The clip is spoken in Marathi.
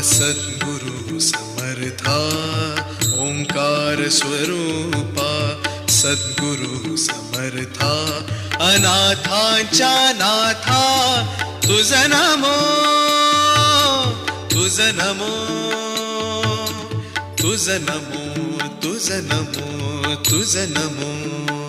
सद्गुरु समर्था ओंकार स्वरूपा सद्गुरु समर्था अनाथांच्या नाथा तुझ नमो तुझ नमो तुझ नमो तुझ नमो तुझ नमो